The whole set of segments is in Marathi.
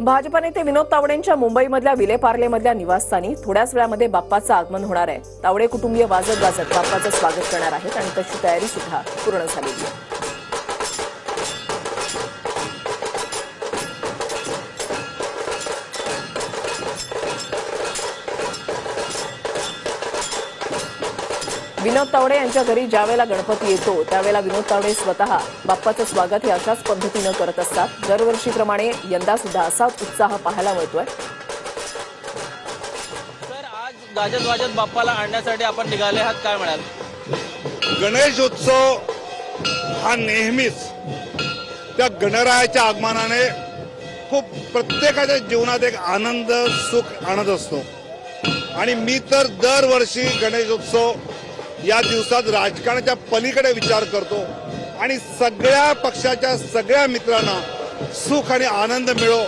भाजप नेते विनोद तावडेंच्या मुंबईमधल्या विलेपार्लेमधल्या निवासस्थानी थोड्याच वेळामध्ये बाप्पाचं आगमन होणार आहे। तावडे कुटुंबीय वाजत गाजत बाप्पाचं स्वागत करणार आहेत आणि तशी तयारी सुद्धा पूर्ण झालेली आहे। विनोद तावडे यांच्या घरी ज्यावेळेला गणपती येतो त्यावेळेला विनोद तावडे स्वतः बाप्पाचं स्वागत हे अशाच पद्धतीने करत असतात। दरवर्षीप्रमाणे यंदा सुद्धा असाच उत्साह पाहायला मिळतोय। सर, आज गाजत वाजत बाप्पाला आणण्यासाठी आपण निघाले आहात, काय म्हणाल? गणेश उत्सव हा नेहमीच त्या गणरायाच्या आगमनाने खूप प्रत्येकाच्या जीवनात एक आनंद सुख आणत असतो आणि मी तर दरवर्षी गणेश उत्सव या दिवसात राजकारणाच्या पलीकडे विचार करतो आणि सगळ्या पक्षाच्या सगळ्या मित्रांना सुख आणि आनंद मिळो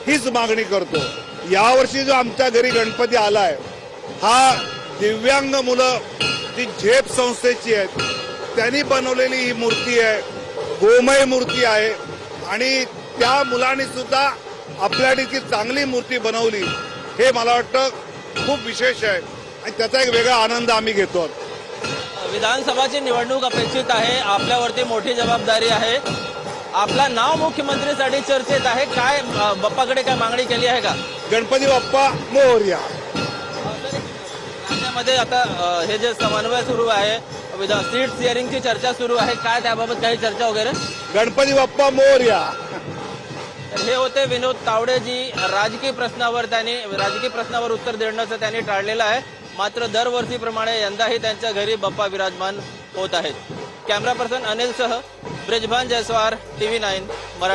हीच मागणी करतो। यावर्षी जो आमच्या घरी गणपती आलाय हा दिव्यांग मुलं जी झेप संस्थेची आहेत त्यांनी बनवलेली ही मूर्ती आहे, गोमय मूर्ती आहे आणि त्या मुलांनी सुद्धा आपल्यासाठी चांगली मूर्ती बनवली हे मला वाटतं खूप विशेष आहे आणि त्याचा एक वेगळा आनंद आम्ही घेतो। विधानसभाची निवडणूक अपेक्षित आहे, आपल्यावरती मोठी जबाबदारी आहे, आपला नाव मुख्यमंत्रीसाठी चर्चेत आहे, काय बाप्पाकडे काय मागणी केली आहे का? गणपती बाप्पा मोरया मध्ये आता हे जे समन्वय सुरू आहे, सीट शेअरिंगची चर्चा सुरू आहे, काय त्याबाबत काही चर्चा वगैरे? गणपती बाप्पा मोरया। हे होते विनोद तावडे जी राजकीय प्रश्नावर उत्तर देण्याचं त्यांनी टाळलेलं आहे, मात्र दरवर्षीप्रमाणे यंदाही त्यांच्या घरी बाप्पा विराजमान होत आहेत। कॅमेरा पर्सन अनिल सह ब्रिजभान जयस्वार, TV9 मराठी।